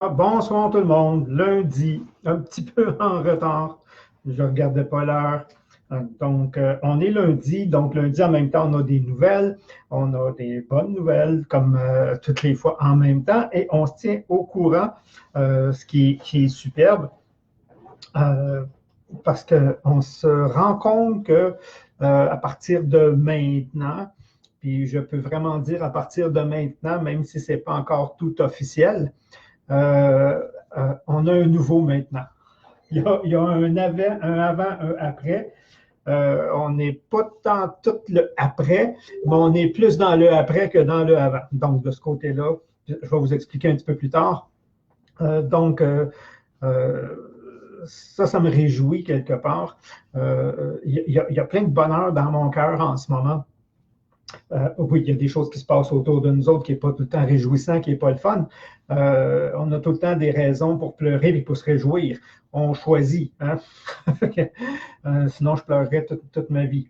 Bonsoir tout le monde. Lundi, un petit peu en retard. Je ne regardais pas l'heure. Donc, on est lundi. Donc, lundi, en même temps, on a des nouvelles. On a des bonnes nouvelles, comme toutes les fois en même temps. Et on se tient au courant, ce qui est superbe. Euh, Parce qu'on se rend compte que à partir de maintenant, puis je peux vraiment dire à partir de maintenant, même si ce n'est pas encore tout officiel, euh, on a un nouveau maintenant. Il y a un avant, un après. On n'est pas tant tout le après, mais on est plus dans le après que dans le avant. Donc, de ce côté-là, je vais vous expliquer un petit peu plus tard. Donc, euh, ça me réjouit quelque part. Il y a plein de bonheur dans mon cœur en ce moment. Oui, il y a des choses qui se passent autour de nous autres qui n'est pas tout le temps réjouissant, qui n'est pas le fun. On a tout le temps des raisons pour pleurer et pour se réjouir. On choisit. Hein? Sinon, je pleurerais toute ma vie.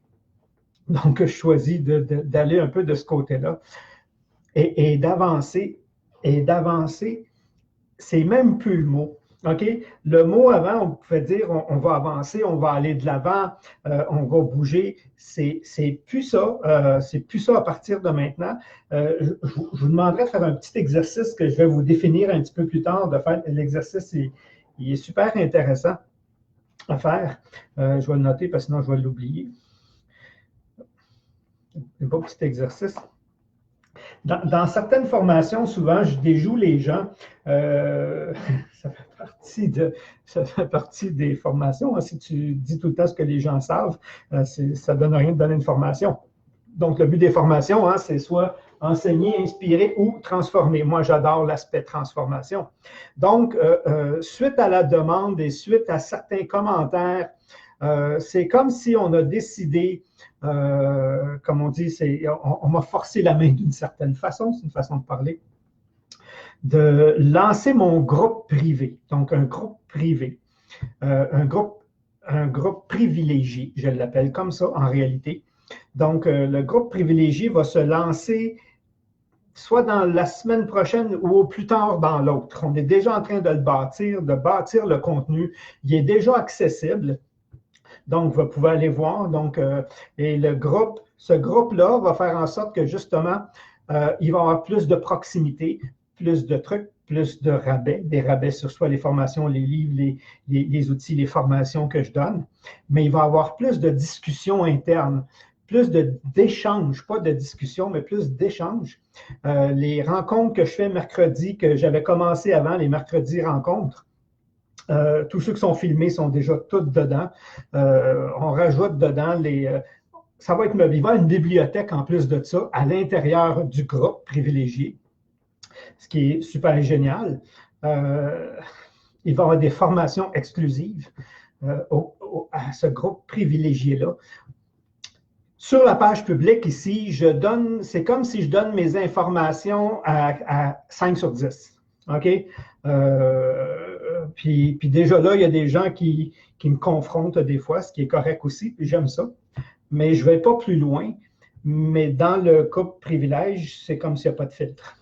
Donc, je choisis d'aller un peu de ce côté-là et d'avancer. Et d'avancer, c'est même plus le mot. OK? Le mot avant, on pouvait dire on va avancer, on va aller de l'avant, on va bouger. C'est plus ça. C'est plus ça à partir de maintenant. Je vous demanderai de faire un petit exercice que je vais vous définir un petit peu plus tard. De faire l'exercice, il est super intéressant à faire. Je vais le noter parce que sinon je vais l'oublier. Un beau petit exercice. Dans certaines formations, souvent, je déjoue les gens. Ça fait partie des formations. Hein. Si tu dis tout le temps ce que les gens savent, ça ne donne rien de donner une formation. Donc, le but des formations, hein, c'est soit enseigner, inspirer ou transformer. Moi, j'adore l'aspect transformation. Donc, suite à la demande et suite à certains commentaires, c'est comme si on a décidé, comme on dit, on m'a forcé la main d'une certaine façon, c'est une façon de parler, de lancer mon groupe privé. Donc, un groupe privé, un groupe privilégié, je l'appelle comme ça en réalité. Donc, le groupe privilégié va se lancer soit dans la semaine prochaine ou au plus tard dans l'autre. On est déjà en train de de bâtir le contenu. Il est déjà accessible. Donc, vous pouvez aller voir. Donc, et ce groupe-là va faire en sorte que justement, il va y avoir plus de proximité, plus de trucs, plus de rabais, des rabais sur soit les formations, les livres, les outils, les formations que je donne. Mais il va y avoir plus de discussions internes, plus d'échanges, pas de discussions, mais plus d'échanges. Les rencontres que je fais mercredi, que j'avais commencé avant, les mercredis rencontres, tous ceux qui sont filmés sont déjà tous dedans. On rajoute dedans ça va être il va y avoir une bibliothèque en plus de ça à l'intérieur du groupe privilégié, ce qui est super génial. Il va y avoir des formations exclusives à ce groupe privilégié-là. Sur la page publique ici, c'est comme si je donne mes informations à 5 sur 10. OK? Puis déjà là, il y a des gens qui me confrontent des fois, ce qui est correct aussi, puis j'aime ça. Mais je ne vais pas plus loin. Mais dans le cas privilège, c'est comme s'il n'y a pas de filtre.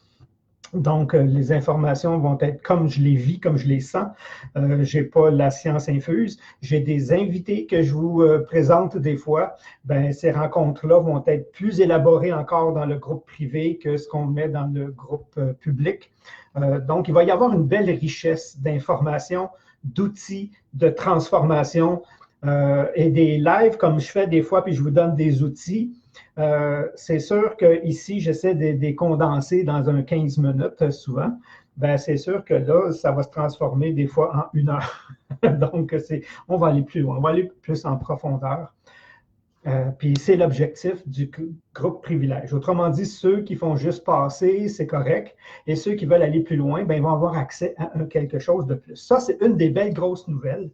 Donc, les informations vont être comme je les vis, comme je les sens. Je n'ai pas la science infuse. J'ai des invités que je vous présente des fois. Ben, ces rencontres-là vont être plus élaborées encore dans le groupe privé que ce qu'on met dans le groupe public. Donc, il va y avoir une belle richesse d'informations, d'outils, de transformation et des lives comme je fais des fois, puis je vous donne des outils. C'est sûr qu'ici, j'essaie de les condenser dans un 15 minutes souvent. Ben, c'est sûr que là, ça va se transformer des fois en 1 heure. Donc, on va aller plus loin, on va aller plus en profondeur. Puis c'est l'objectif du groupe privilège. Autrement dit, ceux qui font juste passer, c'est correct. Et ceux qui veulent aller plus loin, ben, ils vont avoir accès à quelque chose de plus. Ça, c'est une des belles grosses nouvelles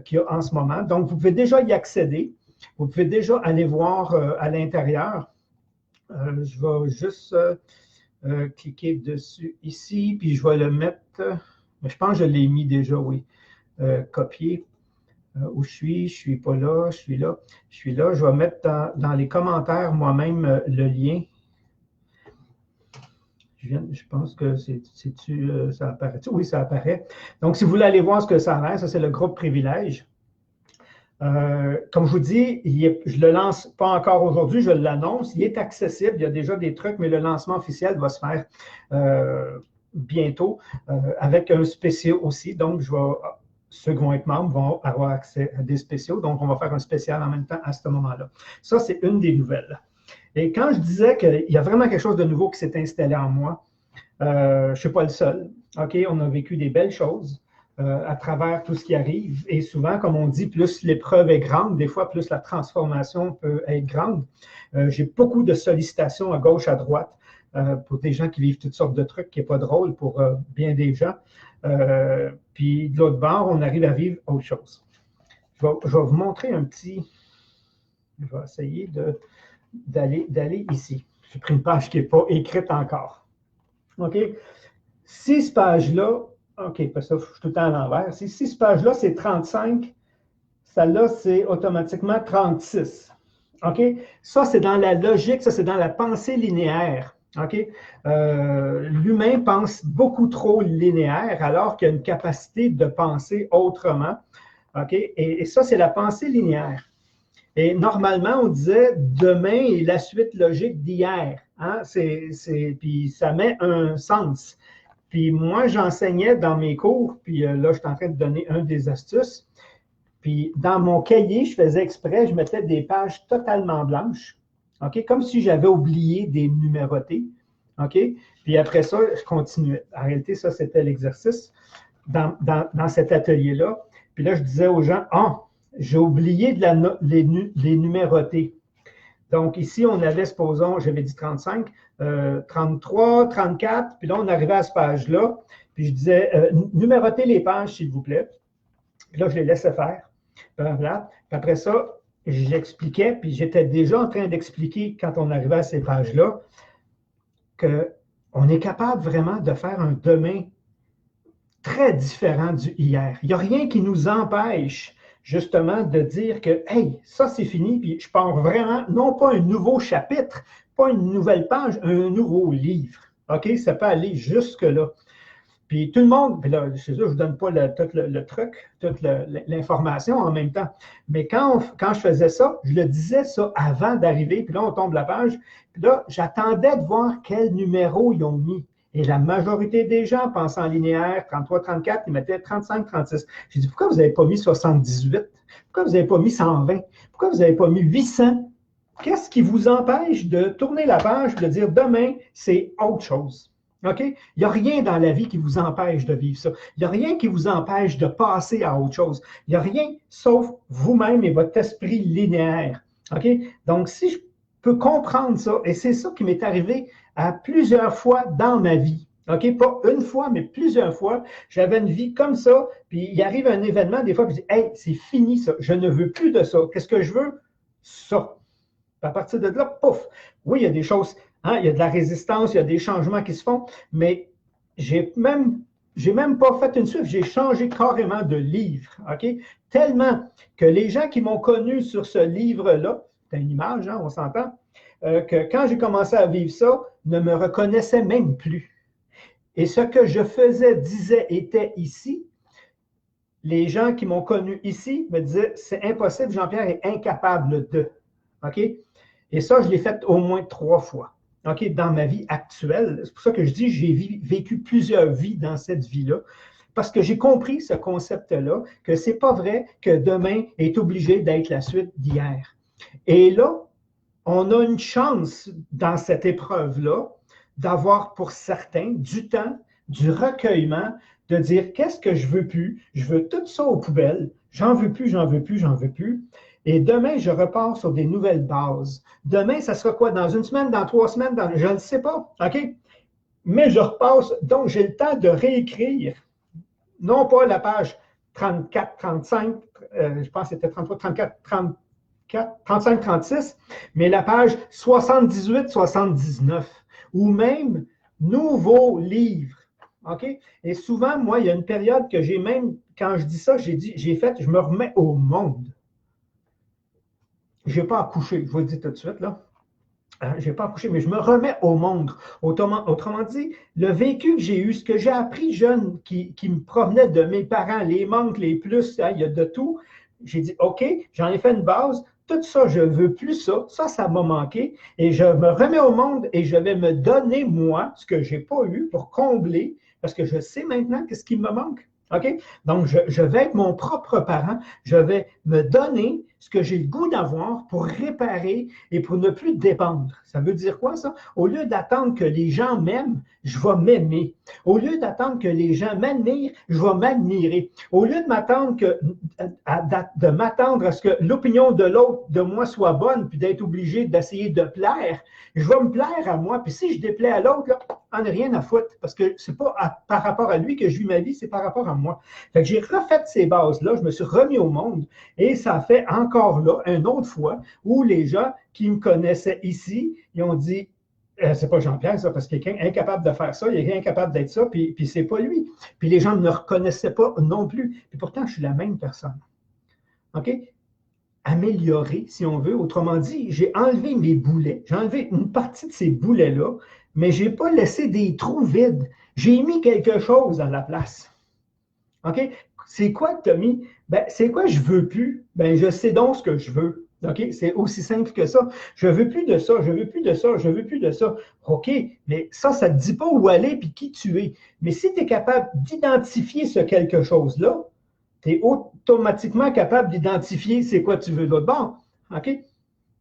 qu'il y a en ce moment. Donc, vous pouvez déjà y accéder. Vous pouvez déjà aller voir à l'intérieur. Je vais juste cliquer dessus ici, puis je vais le mettre. Je pense que je l'ai mis déjà, oui. Copier. Où je suis pas là, je suis là, je suis là. Je vais mettre dans les commentaires moi-même le lien. Je pense que ça apparaît. Oui, ça apparaît. Donc, si vous voulez aller voir ce que ça a l'air, ça, c'est le groupe privilège. Comme je vous dis, je ne le lance pas encore aujourd'hui, je l'annonce. Il est accessible, il y a déjà des trucs, mais le lancement officiel va se faire bientôt avec un spécial aussi. Donc, ceux qui vont être membres vont avoir accès à des spéciaux. Donc, on va faire un spécial en même temps à ce moment-là. Ça, c'est une des nouvelles. Et quand je disais qu'il y a vraiment quelque chose de nouveau qui s'est installé en moi, je ne suis pas le seul. OK, on a vécu des belles choses à travers tout ce qui arrive. Et souvent, comme on dit, plus l'épreuve est grande, des fois, plus la transformation peut être grande. J'ai beaucoup de sollicitations à gauche, à droite, pour des gens qui vivent toutes sortes de trucs qui n'est pas drôle pour bien des gens. Puis de l'autre bord, on arrive à vivre autre chose. Je vais vous montrer un petit... Je vais essayer d'aller ici. J'ai pris une page qui n'est pas écrite encore. OK? Si cette page-là, OK, parce que je suis tout le temps à l'envers. Si cette page-là, c'est 35, celle-là, c'est automatiquement 36. OK? Ça, c'est dans la logique, ça, c'est dans la pensée linéaire. OK? L'humain pense beaucoup trop linéaire alors qu'il y a une capacité de penser autrement. OK? Et ça, c'est la pensée linéaire. Et normalement, on disait demain est la suite logique d'hier. Hein? Puis ça met un sens. Puis moi, j'enseignais dans mes cours, puis là, je suis en train de donner une des astuces. Puis dans mon cahier, je faisais exprès, je mettais des pages totalement blanches, OK? Comme si j'avais oublié des numérotés, OK? Puis après ça, je continuais. En réalité, ça, c'était l'exercice dans cet atelier-là. Puis là, je disais aux gens, j'ai oublié les numérotés. Donc, ici, on avait, supposons, j'avais dit 35, 33, 34, puis là, on arrivait à cette page-là, puis je disais, numérotez les pages, s'il vous plaît. Puis là, je les laissais faire. Voilà. Puis après ça, j'expliquais, puis j'étais déjà en train d'expliquer, quand on arrivait à ces pages-là, qu'on est capable vraiment de faire un demain très différent du hier. Il n'y a rien qui nous empêche justement de dire que, hey, ça c'est fini, puis je pars vraiment, non pas un nouveau chapitre, pas une nouvelle page, un nouveau livre. OK? Ça peut aller jusque-là. Puis tout le monde, puis là, c'est ça, je ne vous donne pas tout le truc, toute l'information en même temps. Mais quand je faisais ça, je le disais ça avant d'arriver, puis là, on tombe la page, puis là, j'attendais de voir quel numéro ils ont mis. Et la majorité des gens pensent en linéaire, 33, 34, ils mettaient 35, 36. J'ai dit, pourquoi vous n'avez pas mis 78? Pourquoi vous n'avez pas mis 120? Pourquoi vous n'avez pas mis 800? Qu'est-ce qui vous empêche de tourner la page et de dire demain, c'est autre chose? OK? Il n'y a rien dans la vie qui vous empêche de vivre ça. Il n'y a rien qui vous empêche de passer à autre chose. Il n'y a rien sauf vous-même et votre esprit linéaire. OK? Donc, si je peux comprendre ça, et c'est ça qui m'est arrivé à plusieurs fois dans ma vie. OK? Pas une fois, mais plusieurs fois. J'avais une vie comme ça, puis il arrive un événement, des fois, puis je dis, hey, c'est fini ça. Je ne veux plus de ça. Qu'est-ce que je veux? Ça. Puis à partir de là, pouf! Oui, il y a des choses. Hein, il y a de la résistance, il y a des changements qui se font, mais j'ai même pas fait une suite, j'ai changé carrément de livre, OK? Tellement que les gens qui m'ont connu sur ce livre-là, c'est une image, hein, on s'entend, que quand j'ai commencé à vivre ça, ne me reconnaissaient même plus. Et ce que je faisais, disais, était ici. Les gens qui m'ont connu ici me disaient, c'est impossible, Jean-Pierre est incapable de. OK? Et ça, je l'ai fait au moins 3 fois. OK, dans ma vie actuelle. C'est pour ça que je dis j'ai vécu plusieurs vies dans cette vie-là. Parce que j'ai compris ce concept-là, que ce n'est pas vrai que demain est obligé d'être la suite d'hier. Et là, on a une chance dans cette épreuve-là d'avoir pour certains du temps, du recueillement, de dire qu'est-ce que je veux plus, je veux tout ça aux poubelles, j'en veux plus, j'en veux plus, j'en veux plus. Et demain, je repars sur des nouvelles bases. Demain, ça sera quoi? Dans 1 semaine, dans 3 semaines, je ne sais pas. OK? Mais je repasse. Donc, j'ai le temps de réécrire. Non pas la page 34, 35, je pense que c'était 33, 34, 34, 35, 36, mais la page 78, 79. Ou même nouveau livre. OK? Et souvent, moi, il y a une période que j'ai même, quand je dis ça, j'ai fait, je me remets au monde. Je n'ai pas accouché, je vous le dis tout de suite, là. je n'ai pas accouché, mais je me remets au monde. Autrement dit, le vécu que j'ai eu, ce que j'ai appris jeune, qui me provenait de mes parents, les manques, les plus, hein, il y a de tout, j'ai dit, OK, j'en ai fait une base. Tout ça, je ne veux plus ça. Ça m'a manqué. Et je me remets au monde et je vais me donner, moi, ce que je n'ai pas eu pour combler, parce que je sais maintenant qu'est-ce qui me manque. OK? Donc, je vais être mon propre parent. Je vais me donner ce que j'ai le goût d'avoir pour réparer et pour ne plus dépendre. Ça veut dire quoi, ça? Au lieu d'attendre que les gens m'aiment, je vais m'aimer. Au lieu d'attendre que les gens m'admirent, je vais m'admirer. Au lieu de m'attendre à ce que l'opinion de l'autre de moi soit bonne, puis d'être obligé d'essayer de plaire, je vais me plaire à moi. Puis si je déplais à l'autre, on n'a rien à foutre, parce que c'est pas par rapport à lui que je vis ma vie, c'est par rapport à moi. Fait que j'ai refait ces bases-là, je me suis remis au monde, et ça a fait encore là, une autre fois, où les gens qui me connaissaient ici, ils ont dit, c'est pas Jean-Pierre, ça, parce qu'il est incapable de faire ça, il est incapable d'être ça, puis c'est pas lui. Puis les gens ne me reconnaissaient pas non plus. Puis pourtant, je suis la même personne. OK? Amélioré, si on veut. Autrement dit, j'ai enlevé mes boulets. J'ai enlevé une partie de ces boulets-là, mais je n'ai pas laissé des trous vides. J'ai mis quelque chose à la place. OK? C'est quoi que tu as mis? Ben, c'est quoi je ne veux plus? Ben, je sais donc ce que je veux. OK? C'est aussi simple que ça. Je ne veux plus de ça, je ne veux plus de ça, je ne veux plus de ça. OK, mais ça ne te dit pas où aller et qui tu es. Mais si tu es capable d'identifier ce quelque chose-là, tu es automatiquement capable d'identifier c'est quoi tu veux d'autre bord. OK?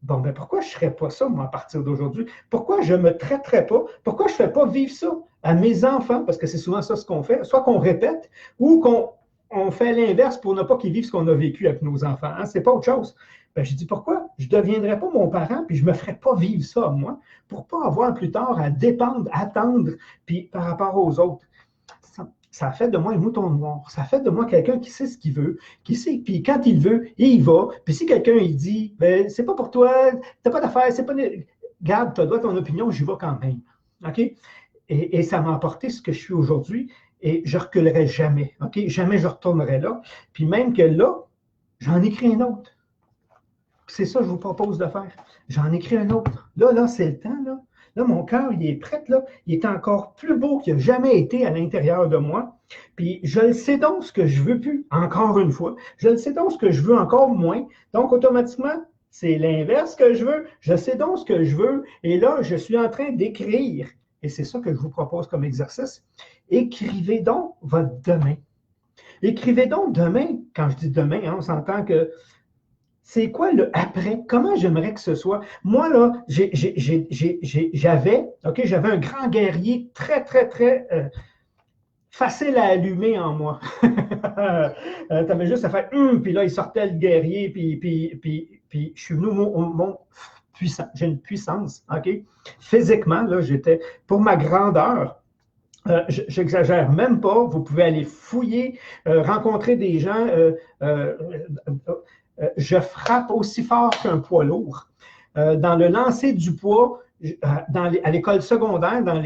Bon, ben pourquoi je ne ferais pas ça, moi, à partir d'aujourd'hui? Pourquoi je ne me traiterais pas? Pourquoi je ne fais pas vivre ça à mes enfants? Parce que c'est souvent ça ce qu'on fait. Soit qu'on répète ou qu'on fait l'inverse pour ne pas qu'ils vivent ce qu'on a vécu avec nos enfants. Hein? Ce n'est pas autre chose. Ben, je dis pourquoi? Je ne deviendrais pas mon parent puis je ne me ferais pas vivre ça, moi, pour ne pas avoir plus tard à dépendre, attendre, puis par rapport aux autres. Ça fait de moi un mouton noir. Ça fait de moi quelqu'un qui sait ce qu'il veut, qui sait, puis quand il veut, il y va. Puis si quelqu'un il dit, ben, c'est pas pour toi, t'as pas d'affaires, c'est pas. Garde, tu dois ton opinion, j'y vais quand même. OK? Et ça m'a apporté ce que je suis aujourd'hui et je ne reculerai jamais. OK? Jamais je retournerai là. Puis même que là, j'en écris un autre. C'est ça que je vous propose de faire. J'en écris un autre. Là, c'est le temps, là. Là, mon cœur, il est prêt, là. Il est encore plus beau qu'il n'a jamais été à l'intérieur de moi. Puis, je le sais donc ce que je veux plus, encore une fois. Je le sais donc ce que je veux encore moins. Donc, automatiquement, c'est l'inverse que je veux. Je sais donc ce que je veux. Et là, je suis en train d'écrire. Et c'est ça que je vous propose comme exercice. Écrivez donc votre demain. Écrivez donc demain. Quand je dis demain, hein, on s'entend que c'est quoi le après? Comment j'aimerais que ce soit? Moi, là, j'avais un grand guerrier très, très, très facile à allumer en moi. Tu avais juste à faire puis là, il sortait le guerrier, puis je suis venu au monde puissant. J'ai une puissance, OK? Physiquement, là, j'étais, pour ma grandeur, j'exagère même pas. Vous pouvez aller fouiller, rencontrer des gens. Je frappe aussi fort qu'un poids lourd. Dans le lancer du poids, à l'école secondaire, dans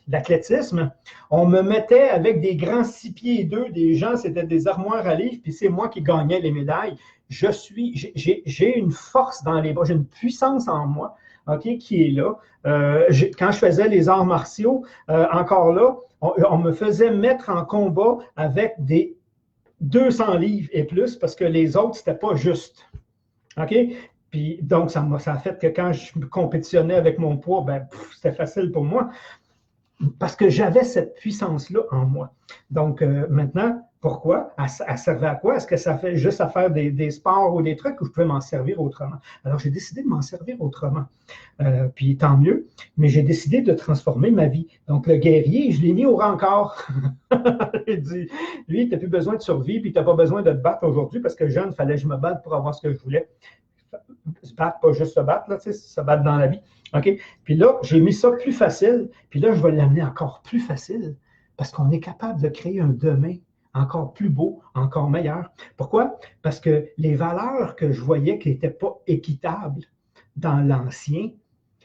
l'athlétisme, on me mettait avec des grands 6 pieds 2, des gens, c'était des armoires à livres, puis c'est moi qui gagnais les médailles. J'ai une force dans les bras, j'ai une puissance en moi, OK, qui est là. Quand je faisais les arts martiaux, encore là, on me faisait mettre en combat avec des 200 livres et plus parce que les autres, c'était pas juste. OK? Puis donc, ça a fait que quand je compétitionnais avec mon poids, ben, c'était facile pour moi parce que j'avais cette puissance-là en moi. Donc, maintenant, pourquoi? Elle servait à quoi? Est-ce que ça fait juste à faire des sports ou des trucs où je pouvais m'en servir autrement? Alors, j'ai décidé de m'en servir autrement. Puis tant mieux, mais j'ai décidé de transformer ma vie. Donc, le guerrier, je l'ai mis au rencard. Il dit, lui, tu n'as plus besoin de survivre, puis tu n'as pas besoin de te battre aujourd'hui parce que jeune, il fallait que je me batte pour avoir ce que je voulais. Se battre, pas juste se battre, là, se battre dans la vie. OK? Puis là, j'ai mis ça plus facile, puis là, je vais l'amener encore plus facile parce qu'on est capable de créer un demain encore plus beau, encore meilleur. Pourquoi? Parce que les valeurs que je voyais qui n'étaient pas équitables dans l'ancien,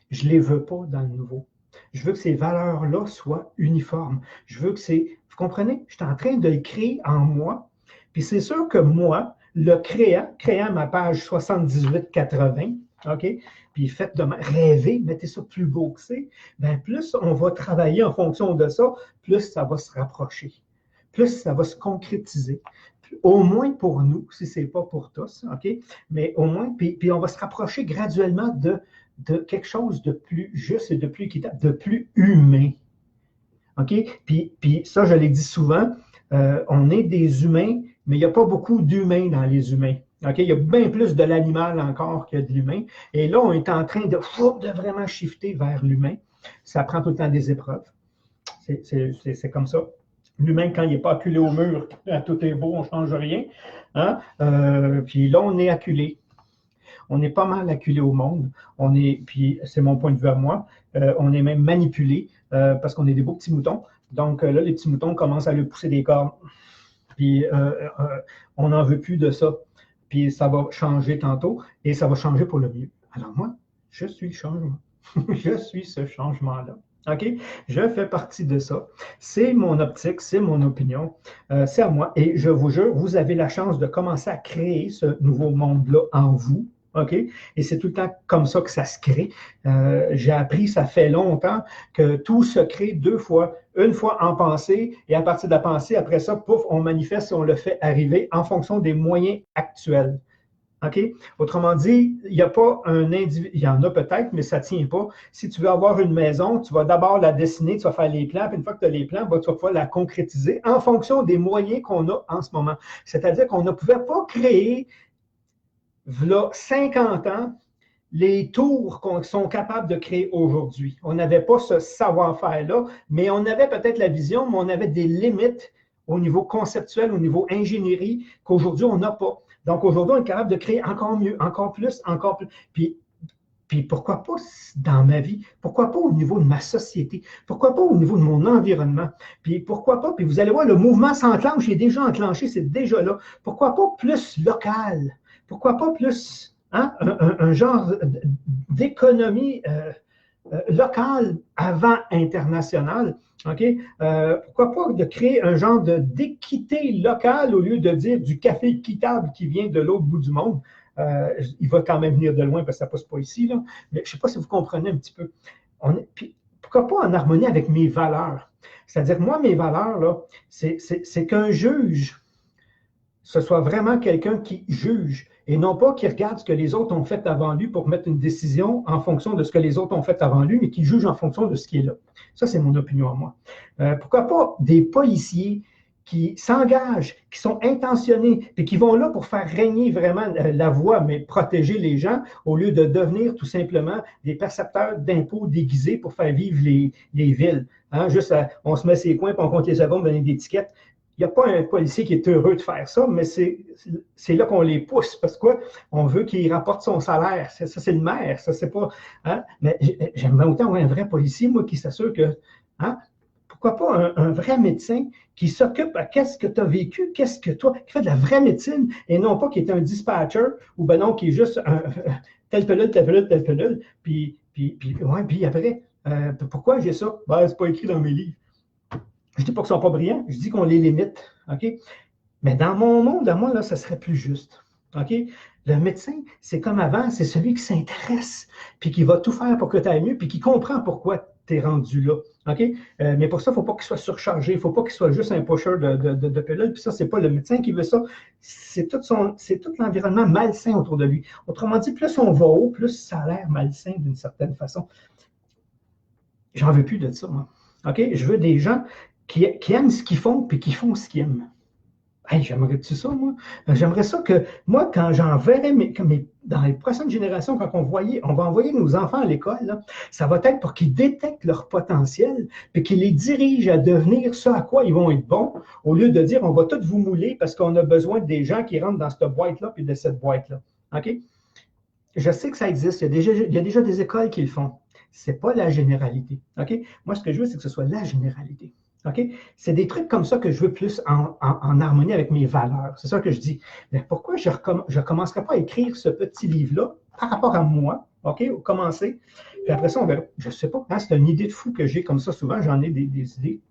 je ne les veux pas dans le nouveau. Je veux que ces valeurs-là soient uniformes. Je veux que vous comprenez? Je suis en train de le créer en moi. Puis c'est sûr que moi, le créant ma page 78-80, OK? Puis faites de même, rêvez, mettez ça plus beau que c'est. Bien, plus on va travailler en fonction de ça, plus ça va se rapprocher, plus ça va se concrétiser. Au moins pour nous, si ce n'est pas pour tous, OK? Mais au moins, puis on va se rapprocher graduellement de quelque chose de plus juste et de plus équitable, de plus humain. OK? Puis ça, je l'ai dit souvent, on est des humains, mais il n'y a pas beaucoup d'humains dans les humains. OK? Il y a bien plus de l'animal encore que de l'humain. Et là, on est en train de vraiment shifter vers l'humain. Ça prend tout le temps des épreuves. C'est comme ça. L'humain, quand il n'est pas acculé au mur, tout est beau, on ne change rien. Hein? Puis là, on est acculé. On est pas mal acculé au monde. Puis c'est mon point de vue à moi, on est même manipulé parce qu'on est des beaux petits moutons. Donc là, les petits moutons commencent à lui pousser des cornes. Puis on n'en veut plus de ça. Puis ça va changer tantôt et ça va changer pour le mieux. Alors moi, je suis le changement. Je suis ce changement-là. OK? Je fais partie de ça. C'est mon optique, c'est mon opinion, c'est à moi. Et je vous jure, vous avez la chance de commencer à créer ce nouveau monde-là en vous. OK? Et c'est tout le temps comme ça que ça se crée. J'ai appris, ça fait longtemps, que tout se crée deux fois. Une fois en pensée, et à partir de la pensée, après ça, pouf, on manifeste et on le fait arriver en fonction des moyens actuels. OK? Autrement dit, il n'y a pas un individu, il y en a peut-être, mais ça ne tient pas. Si tu veux avoir une maison, tu vas d'abord la dessiner, tu vas faire les plans, puis une fois que tu as les plans, tu vas pouvoir la concrétiser en fonction des moyens qu'on a en ce moment. C'est-à-dire qu'on ne pouvait pas créer, voilà 50 ans, les tours qu'on sont capables de créer aujourd'hui. On n'avait pas ce savoir-faire-là, mais on avait peut-être la vision, mais on avait des limites au niveau conceptuel, au niveau ingénierie, qu'aujourd'hui, on n'a pas. Donc, aujourd'hui, on est capable de créer encore mieux, encore plus, encore plus. Puis pourquoi pas dans ma vie? Pourquoi pas au niveau de ma société? Pourquoi pas au niveau de mon environnement? Puis pourquoi pas? Puis vous allez voir, le mouvement s'enclenche, il est déjà enclenché, c'est déjà là. Pourquoi pas plus local? Pourquoi pas plus un genre d'économie locale avant internationale? OK? Pourquoi pas de créer un genre d'équité locale au lieu de dire du café équitable qui vient de l'autre bout du monde? Il va quand même venir de loin parce que ça ne passe pas ici, là. Mais je ne sais pas si vous comprenez un petit peu. Puis, pourquoi pas en harmonie avec mes valeurs? C'est-à-dire, moi, mes valeurs, là, c'est qu'un juge, ce soit vraiment quelqu'un qui juge et non pas qui regarde ce que les autres ont fait avant lui pour mettre une décision en fonction de ce que les autres ont fait avant lui, mais qui juge en fonction de ce qui est là. Ça, c'est mon opinion à moi. Pourquoi pas des policiers qui s'engagent, qui sont intentionnés, et qui vont là pour faire régner vraiment la voie, mais protéger les gens, au lieu de devenir tout simplement des percepteurs d'impôts déguisés pour faire vivre les villes. Hein, juste, on se met ses coins, puis on compte les secondes, donner des étiquettes. Il n'y a pas un policier qui est heureux de faire ça, mais c'est là qu'on les pousse, parce qu'on veut qu'il rapporte son salaire. Ça, c'est le maire, ça, c'est pas... Hein? Mais j'aimerais autant avoir un vrai policier, moi, qui s'assure que... Hein? Pourquoi pas un vrai médecin qui s'occupe à qu'est-ce que tu as vécu, qu'est-ce que toi, qui fait de la vraie médecine, et non pas qui est un dispatcher, ou ben non, qui est juste telle pelule, telle pelule, telle pelule, puis après, pourquoi j'ai ça? Ben, c'est pas écrit dans mes livres. Je ne dis pas qu'ils ne sont pas brillants, je dis qu'on les limite. OK? Mais dans mon monde, à moi, là, ça serait plus juste. OK? Le médecin, c'est comme avant, c'est celui qui s'intéresse, puis qui va tout faire pour que tu ailles mieux, puis qui comprend pourquoi tu es rendu là. OK? Mais pour ça, il ne faut pas qu'il soit surchargé, il ne faut pas qu'il soit juste un pusher de pilules, puis ça, ce n'est pas le médecin qui veut ça, c'est tout l'environnement malsain autour de lui. Autrement dit, plus on va haut, plus ça a l'air malsain d'une certaine façon. J'en veux plus de ça, moi. OK? Je veux des gens qui aiment ce qu'ils font, puis qui font ce qu'ils aiment. Hey, j'aimerais-tu ça, moi? J'aimerais ça que, moi, quand j'enverrai dans les prochaines générations, quand on va envoyer nos enfants à l'école, là, ça va être pour qu'ils détectent leur potentiel, puis qu'ils les dirigent à devenir ce à quoi ils vont être bons, au lieu de dire, on va tous vous mouler parce qu'on a besoin des gens qui rentrent dans cette boîte-là, puis de cette boîte-là. OK? Je sais que ça existe, il y a déjà des écoles qui le font. Ce n'est pas la généralité. OK? Moi, ce que je veux, c'est que ce soit la généralité. OK? C'est des trucs comme ça que je veux plus en harmonie avec mes valeurs. C'est ça que je dis. Mais pourquoi je ne commencerai pas à écrire ce petit livre-là par rapport à moi? OK? Commencer. Puis après ça, on verra. Je ne sais pas. Hein, c'est une idée de fou que j'ai comme ça souvent. J'en ai des idées.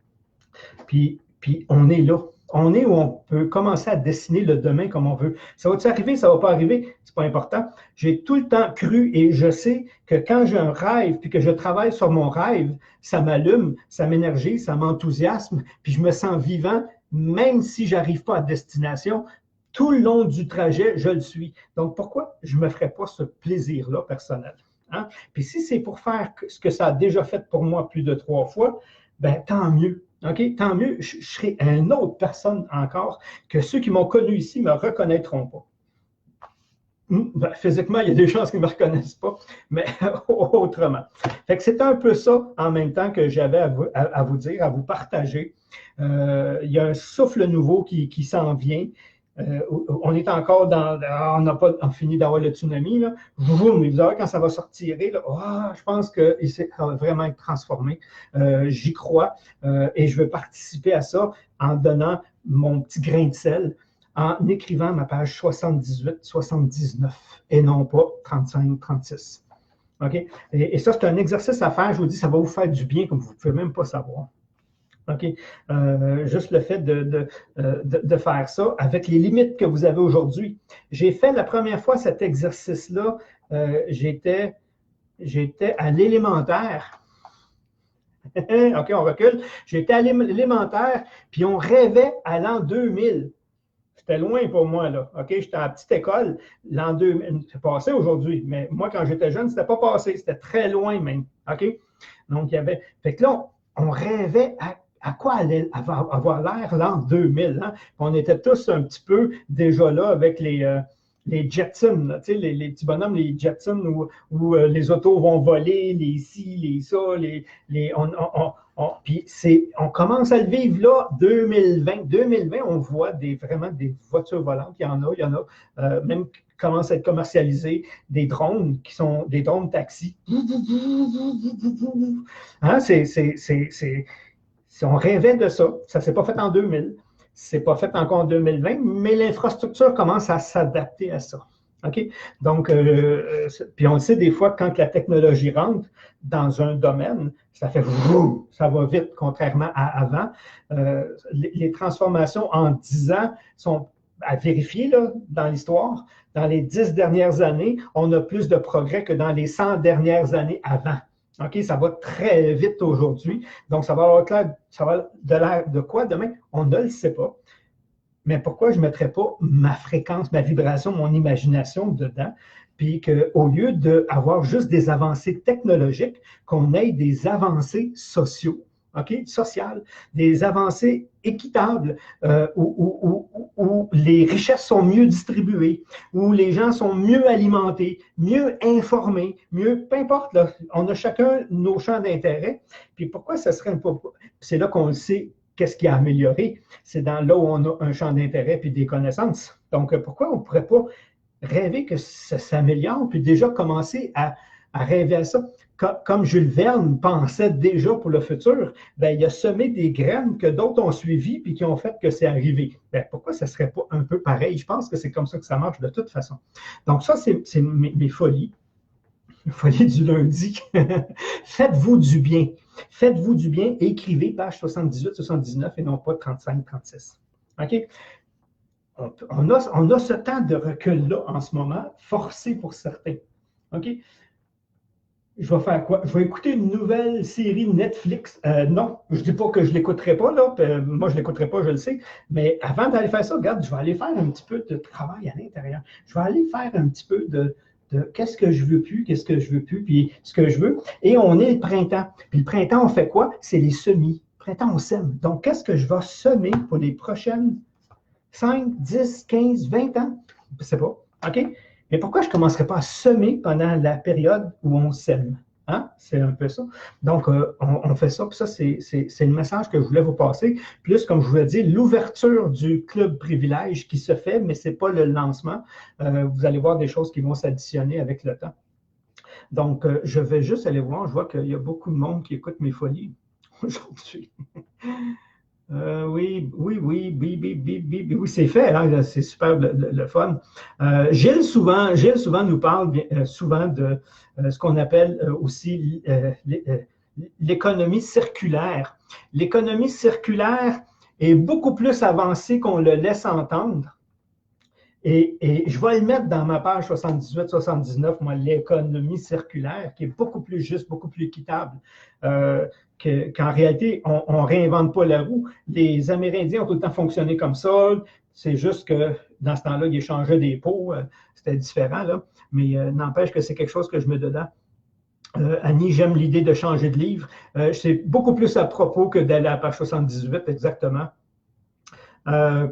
Puis on est là. On est où on peut commencer à dessiner le demain comme on veut. Ça va-tu arriver, ça ne va pas arriver? C'est pas important. J'ai tout le temps cru et je sais que quand j'ai un rêve puis que je travaille sur mon rêve, ça m'allume, ça m'énergise, ça m'enthousiasme, puis je me sens vivant, même si je n'arrive pas à destination. Tout le long du trajet, je le suis. Donc, pourquoi je ne me ferais pas ce plaisir-là personnel? Hein? Puis si c'est pour faire ce que ça a déjà fait pour moi plus de 3 fois, ben tant mieux. OK? Tant mieux, je serai une autre personne encore que ceux qui m'ont connu ici ne me reconnaîtront pas. Ben, physiquement, il y a des chances qu'ils ne me reconnaissent pas, mais autrement. Fait que c'est un peu ça en même temps que j'avais à vous dire, à vous partager. Il y a un souffle nouveau qui s'en vient. On est encore dans. On n'a pas fini d'avoir le tsunami, là. Mais vous verrez quand ça va sortir, là, je pense que ça va vraiment être transformé. J'y crois et je veux participer à ça en donnant mon petit grain de sel, en écrivant ma page 78, 79 et non pas 35, 36. OK? Et ça, c'est un exercice à faire. Je vous dis, ça va vous faire du bien comme vous ne pouvez même pas savoir. OK? Juste le fait de faire ça avec les limites que vous avez aujourd'hui. J'ai fait la première fois cet exercice-là, j'étais à l'élémentaire. OK, on recule. J'étais à l'élémentaire, puis on rêvait à l'an 2000. C'était loin pour moi, là. OK, j'étais à la petite école, l'an 2000. C'est passé aujourd'hui, mais moi, quand j'étais jeune, c'était pas passé. C'était très loin même. OK? Donc, il y avait. Fait que là, on rêvait à quoi allait avoir l'air l'an 2000. Hein? On était tous un petit peu déjà là avec les Jetsons, là, les petits bonhommes, les Jetsons où les autos vont voler, les ci, les ça, puis on commence à le vivre là, 2020. 2020, on voit vraiment des voitures volantes. Il y en a même qui commencent à être commercialisés, des drones qui sont des drones taxis. Hein, on rêvait de ça. Ça ne s'est pas fait en 2000. Ce n'est pas fait encore en 2020, mais l'infrastructure commence à s'adapter à ça. OK? Donc, puis on le sait des fois, quand la technologie rentre dans un domaine, ça fait ça va vite, contrairement à avant. Les transformations en 10 ans sont à vérifier là, dans l'histoire. Dans les 10 dernières années, on a plus de progrès que dans les 100 dernières années avant. OK, ça va très vite aujourd'hui. Donc, ça va avoir clair, ça va de l'air de quoi demain? On ne le sait pas. Mais pourquoi je ne mettrais pas ma fréquence, ma vibration, mon imagination dedans? Puis qu'au lieu d'avoir juste des avancées technologiques, qu'on ait des avancées sociaux, OK, sociales, des avancées équitables, où les richesses sont mieux distribuées, où les gens sont mieux alimentés, mieux informés, mieux, peu importe, là, on a chacun nos champs d'intérêt. Puis pourquoi ça serait pas. C'est là qu'on le sait. Qu'est-ce qui a amélioré? C'est dans là où on a un champ d'intérêt puis des connaissances. Donc, pourquoi on ne pourrait pas rêver que ça s'améliore puis déjà commencer à rêver à ça? Comme Jules Verne pensait déjà pour le futur, bien, il a semé des graines que d'autres ont suivies puis qui ont fait que c'est arrivé. Bien, pourquoi ça ne serait pas un peu pareil? Je pense que c'est comme ça que ça marche de toute façon. Donc, ça, c'est mes folies. Folie du lundi. Faites-vous du bien. Faites-vous du bien. Écrivez page 78, 79 et non pas 35, 36. OK? On a ce temps de recul-là en ce moment, forcé pour certains. OK? Je vais faire quoi? Je vais écouter une nouvelle série Netflix. Non, je ne dis pas que je ne l'écouterai pas, là. Moi, je ne l'écouterai pas, je le sais. Mais avant d'aller faire ça, regarde, je vais aller faire un petit peu de travail à l'intérieur. Je vais aller faire un petit peu de qu'est-ce que je veux plus, qu'est-ce que je veux plus, puis ce que je veux. Et on est le printemps. Puis le printemps, on fait quoi? C'est les semis. Le printemps, on sème. Donc, qu'est-ce que je vais semer pour les prochaines 5, 10, 15, 20 ans? Je ne sais pas. OK? Mais pourquoi je ne commencerais pas à semer pendant la période où on sème? Hein? C'est un peu ça. Donc, on fait ça. Puis ça, c'est le message que je voulais vous passer. Plus, comme je vous l'ai dit, l'ouverture du club privilège qui se fait, mais ce n'est pas le lancement. Vous allez voir des choses qui vont s'additionner avec le temps. Donc, je vais juste aller voir. Je vois qu'il y a beaucoup de monde qui écoute mes folies aujourd'hui. Oui, c'est fait, hein, c'est super le fun. Gilles souvent nous parle souvent de ce qu'on appelle aussi l'économie circulaire. L'économie circulaire, est beaucoup plus avancé qu'on le laisse entendre. Et je vais le mettre dans ma page 78-79, moi, l'économie circulaire, qui est beaucoup plus juste, beaucoup plus équitable. Qu'en réalité, on ne réinvente pas la roue. Les Amérindiens ont tout le temps fonctionné comme ça. C'est juste que dans ce temps-là, ils échangeaient des pots. C'était différent, là. Mais n'empêche que c'est quelque chose que je mets dedans. Annie, j'aime l'idée de changer de livre. C'est beaucoup plus à propos que d'aller à la page 78, exactement.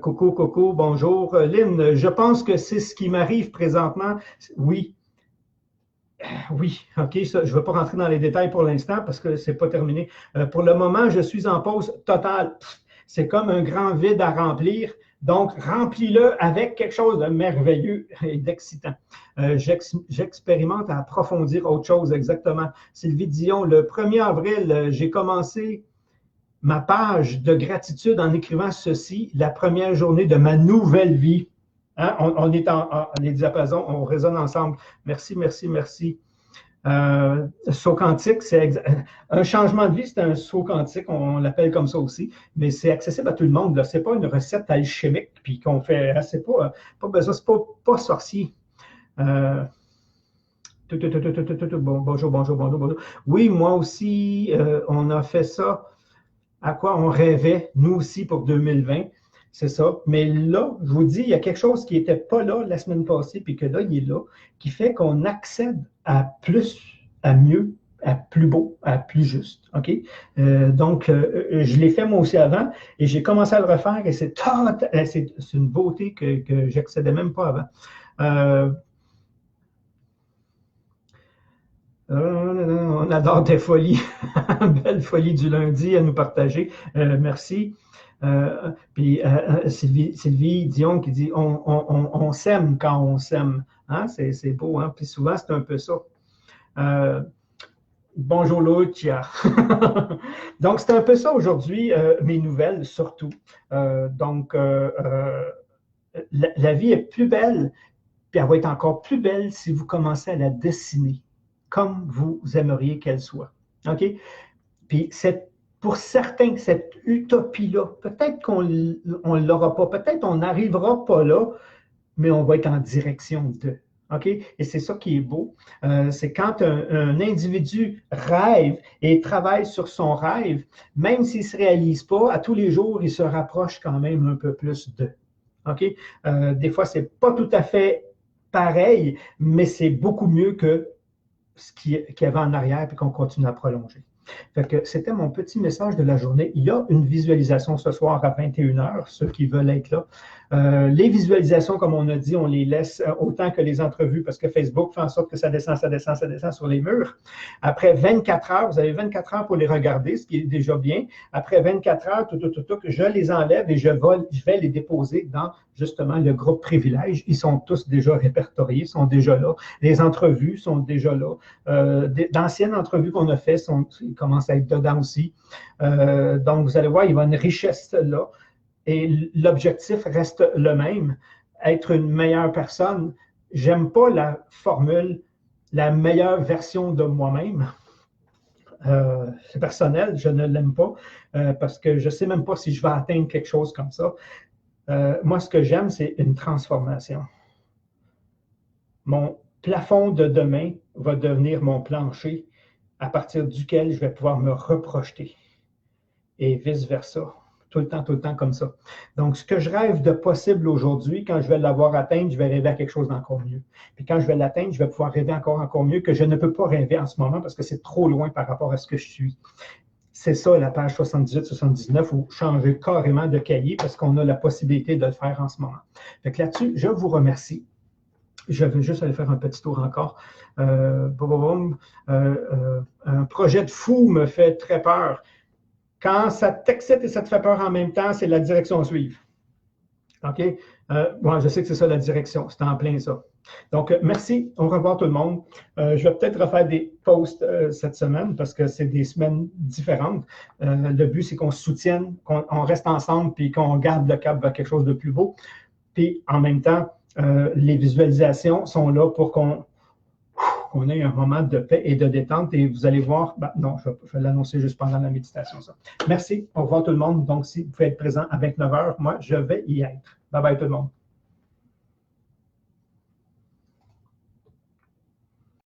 Coco, bonjour. Lynn, je pense que c'est ce qui m'arrive présentement. Oui. Oui, OK, ça, je ne vais pas rentrer dans les détails pour l'instant parce que ce n'est pas terminé. Pour le moment, je suis en pause totale. C'est comme un grand vide à remplir. Donc, remplis-le avec quelque chose de merveilleux et d'excitant. J'expérimente à approfondir autre chose, exactement. Sylvie Dion, le 1er avril, j'ai commencé ma page de gratitude en écrivant ceci, la première journée de ma nouvelle vie. Hein? On est en les diapasons, on résonne ensemble. Merci, merci, merci. Saut quantique, c'est un changement de vie, c'est un saut quantique, on l'appelle comme ça aussi, mais c'est accessible à tout le monde. Ce n'est pas une recette alchimique, puis qu'on fait, c'est pas besoin, c'est pas sorcier. Bonjour. Oui, moi aussi, on a fait ça. À quoi on rêvait, nous aussi, pour 2020. C'est ça. Mais là, je vous dis, il y a quelque chose qui n'était pas là la semaine passée, puis que là, il est là, qui fait qu'on accède à plus, à mieux, à plus beau, à plus juste. OK? Donc, je l'ai fait moi aussi avant, et j'ai commencé à le refaire, et c'est une beauté que j'accédais même pas avant. On adore tes folies. Belle folie du lundi à nous partager. Merci. Puis Sylvie Dion qui dit on s'aime quand on s'aime. Hein? C'est beau, hein? Puis souvent, c'est un peu ça. Bonjour Lucia. Donc, c'est un peu ça aujourd'hui, mes nouvelles surtout. Donc, la vie est plus belle, puis elle va être encore plus belle si vous commencez à la dessiner comme vous aimeriez qu'elle soit. OK? Puis pour certains, cette utopie-là, peut-être qu'on ne l'aura pas, peut-être on n'arrivera pas là, mais on va être en direction de. OK? Et c'est ça qui est beau. C'est quand un individu rêve et travaille sur son rêve, même s'il ne se réalise pas, à tous les jours, il se rapproche quand même un peu plus de. OK? Des fois, ce n'est pas tout à fait pareil, mais c'est beaucoup mieux que ce qu'il y avait en arrière et qu'on continue à prolonger. Fait que c'était mon petit message de la journée. Il y a une visualisation ce soir à 21h, ceux qui veulent être là. Les visualisations, comme on a dit, on les laisse autant que les entrevues parce que Facebook fait en sorte que ça descend sur les murs. Après 24 heures, vous avez 24 heures pour les regarder, ce qui est déjà bien. Après 24 heures, je les enlève et je vais les déposer dans justement le groupe privilège. Ils sont tous déjà répertoriés, sont déjà là. Les entrevues sont déjà là. D'anciennes entrevues qu'on a faites commencent à être dedans aussi. Donc, vous allez voir, il y a une richesse là. Et l'objectif reste le même, être une meilleure personne. J'aime pas la formule « la meilleure version de moi-même ». C'est personnel, je ne l'aime pas parce que je ne sais même pas si je vais atteindre quelque chose comme ça. Moi, ce que j'aime, c'est une transformation. Mon plafond de demain va devenir mon plancher à partir duquel je vais pouvoir me reprojeter et vice-versa. Tout le temps comme ça. Donc, ce que je rêve de possible aujourd'hui, quand je vais l'avoir atteint, je vais rêver à quelque chose d'encore mieux. Puis quand je vais l'atteindre, je vais pouvoir rêver encore mieux que je ne peux pas rêver en ce moment parce que c'est trop loin par rapport à ce que je suis. C'est ça, la page 78-79, où changer carrément de cahier parce qu'on a la possibilité de le faire en ce moment. Fait que là-dessus, je vous remercie. Je vais juste aller faire un petit tour encore. Un projet de fou me fait très peur. Quand ça t'excite et ça te fait peur en même temps, c'est la direction à suivre. OK? Bon, je sais que c'est ça la direction. C'est en plein ça. Donc, merci. Au revoir tout le monde. Je vais peut-être refaire des posts cette semaine parce que c'est des semaines différentes. Le but, c'est qu'on se soutienne, qu'on reste ensemble puis qu'on garde le cap vers quelque chose de plus beau. Puis, en même temps, les visualisations sont là pour qu'on qu'on ait un moment de paix et de détente. Et vous allez voir, ben, non, je vais l'annoncer juste pendant la méditation. Ça. Merci. Au revoir tout le monde. Donc, si vous pouvez être présent à 29 h, moi, je vais y être. Bye bye tout le monde.